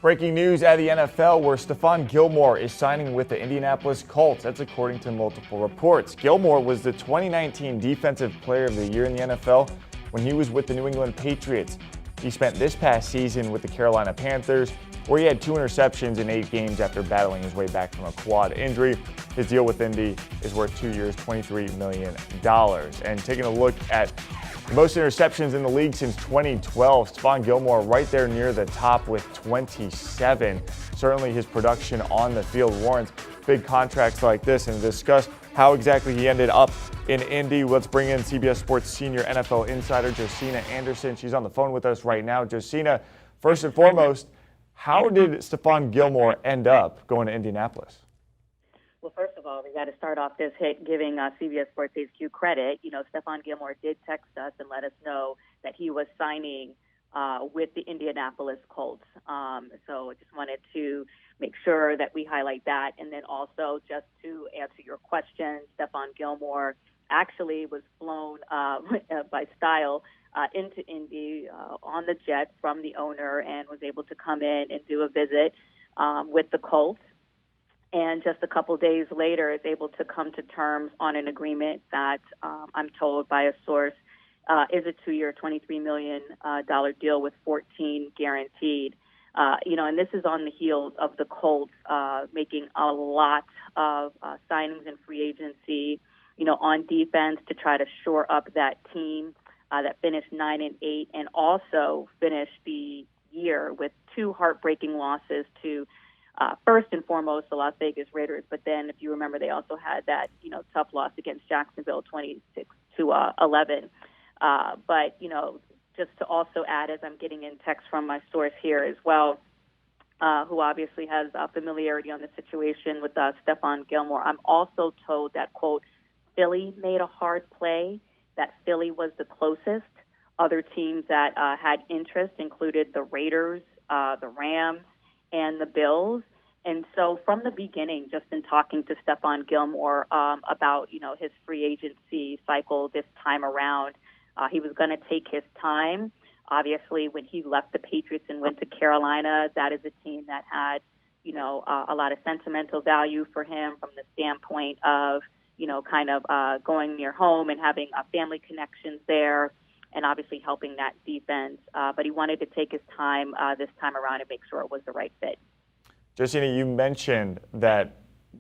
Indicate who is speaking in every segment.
Speaker 1: Breaking news out of the NFL where Stephon Gilmore is signing with the Indianapolis Colts. That's according to multiple reports. Gilmore was the 2019 Defensive Player of the Year in the NFL when he was with the New England Patriots. He spent this past season with the Carolina Panthers, where he had 2 interceptions in 8 games after battling his way back from a quad injury. His deal with Indy is worth 2 years, $23 million. And taking a look at most interceptions in the league since 2012, Stephon Gilmore right there near the top with 27. Certainly his production on the field warrants big contracts like this. And to discuss how exactly he ended up in Indy, let's bring in CBS Sports senior NFL insider Josina Anderson. She's on the phone with us right now. Josina, first and foremost, how did Stephon Gilmore end up going to Indianapolis?
Speaker 2: Well, first of all, we got to start off this hit giving CBS Sports HQ credit. You know, Stephon Gilmore did text us and let us know that he was signing with the Indianapolis Colts. So I just wanted to make sure that we highlight that. And then also, just to answer your question, Stephon Gilmore actually was flown by Style into Indy on the jet from the owner and was able to come in and do a visit with the Colts. And just a couple days later is able to come to terms on an agreement that I'm told by a source is a 2-year, $23 million deal with 14 guaranteed. And this is on the heels of the Colts making a lot of signings in free agency, on defense to try to shore up that team that finished 9-8 and also finished the year with 2 heartbreaking losses to first and foremost, the Las Vegas Raiders, but then if you remember, they also had that, tough loss against Jacksonville, 26-11. But, just to also add, as I'm getting in text from my source here as well, who obviously has familiarity on the situation with Stephon Gilmore, I'm also told that, quote, Philly made a hard play, that Philly was the closest. Other teams that had interest included the Raiders, the Rams, and the Bills. And so from the beginning, just in talking to Stephon Gilmore about, his free agency cycle this time around, he was going to take his time. Obviously, when he left the Patriots and went to Carolina, that is a team that had, a lot of sentimental value for him from the standpoint of, going near home and having family connections there and obviously helping that defense. But he wanted to take his time this time around and make sure it was the right fit.
Speaker 1: Josina, you mentioned that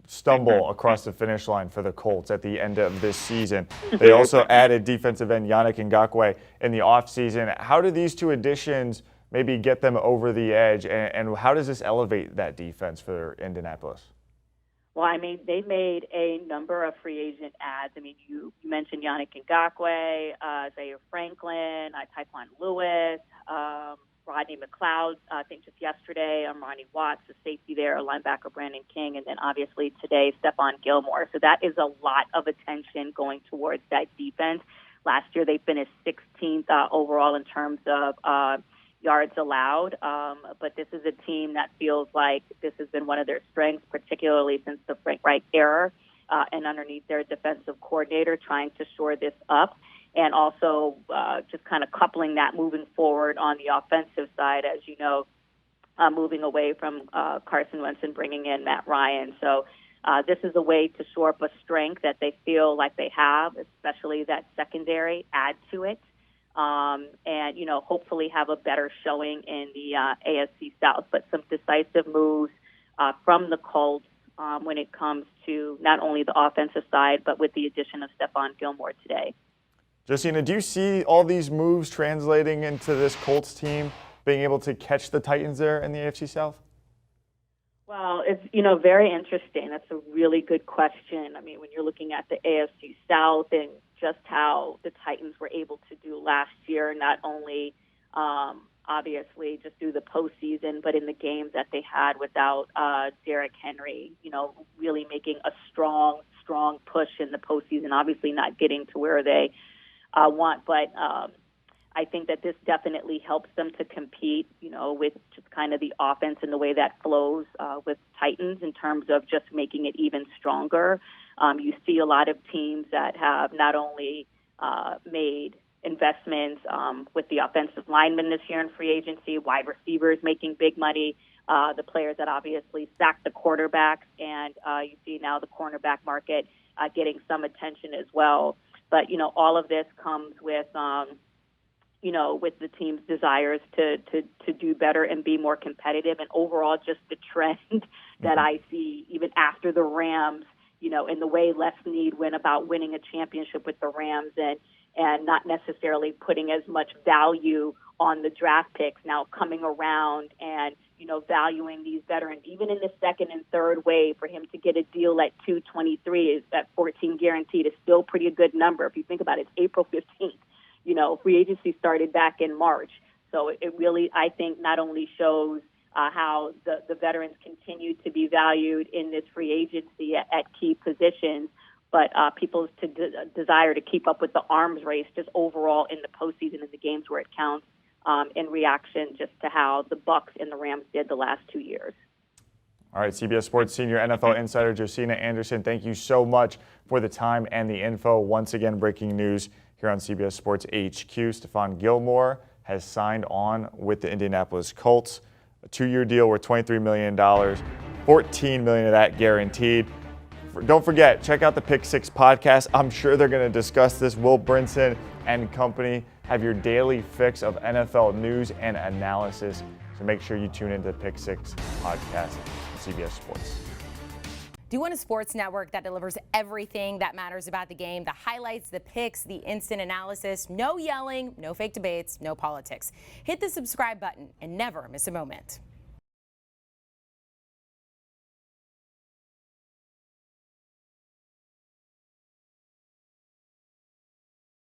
Speaker 1: stumble across the finish line for the Colts at the end of this season. They also added defensive end Yannick Ngakoue in the offseason. How do these 2 additions maybe get them over the edge, and how does this elevate that defense for Indianapolis?
Speaker 2: Well, I mean, they made a number of free agent adds. I mean, you mentioned Yannick Ngakoue, Zaire Franklin, Tyquan Lewis, Rodney McLeod, I think just yesterday, Ronnie Watts, the safety there, linebacker Brandon King, and then obviously today, Stephon Gilmore. So that is a lot of attention going towards that defense. Last year, they finished 16th overall in terms of yards allowed. But this is a team that feels like this has been one of their strengths, particularly since the Frank Reich era and underneath their defensive coordinator, trying to shore this up. And also just kind of coupling that moving forward on the offensive side, as you know, moving away from Carson Wentz and bringing in Matt Ryan. So this is a way to shore up a strength that they feel like they have, especially that secondary, add to it, and, hopefully have a better showing in the AFC South. But some decisive moves from the Colts when it comes to not only the offensive side, but with the addition of Stephon Gilmore today.
Speaker 1: Josina, do you see all these moves translating into this Colts team being able to catch the Titans there in the AFC South?
Speaker 2: Well, it's, very interesting. That's a really good question. I mean, when you're looking at the AFC South and just how the Titans were able to do last year, not only obviously just through the postseason, but in the games that they had without Derrick Henry, really making a strong push in the postseason, obviously not getting to where they want, but I think that this definitely helps them to compete, with just kind of the offense and the way that flows with Titans in terms of just making it even stronger. You see a lot of teams that have not only made investments with the offensive linemen this year in free agency, wide receivers making big money, the players that obviously sacked the quarterbacks, and you see now the cornerback market getting some attention as well. But, all of this comes with, with the team's desires to do better and be more competitive. And overall, just the trend that I see even after the Rams, in the way Les Snead went about winning a championship with the Rams and not necessarily putting as much value on the draft picks, now coming around and, valuing these veterans, even in the second and third wave, for him to get a deal at 223 is at 14 guaranteed is still pretty a good number. If you think about it, it's April 15th. Free agency started back in March. So it really, I think, not only shows how the veterans continue to be valued in this free agency at key positions, but people's desire to keep up with the arms race just overall in the postseason in the games where it counts, in reaction just to how the Bucs and the Rams did the last 2 years.
Speaker 1: All right, CBS Sports senior NFL insider Josina Anderson, thank you so much for the time and the info. Once again, breaking news here on CBS Sports HQ. Stephon Gilmore has signed on with the Indianapolis Colts. A 2-year deal worth $23 million, $14 million of that guaranteed. Don't forget, check out the Pick Six podcast. I'm sure they're going to discuss this. Will Brinson and company have your daily fix of NFL news and analysis. So make sure you tune into the Pick Six podcast on CBS Sports.
Speaker 3: Do you want a sports network that delivers everything that matters about the game? The highlights, the picks, the instant analysis, no yelling, no fake debates, no politics. Hit the subscribe button and never miss a moment.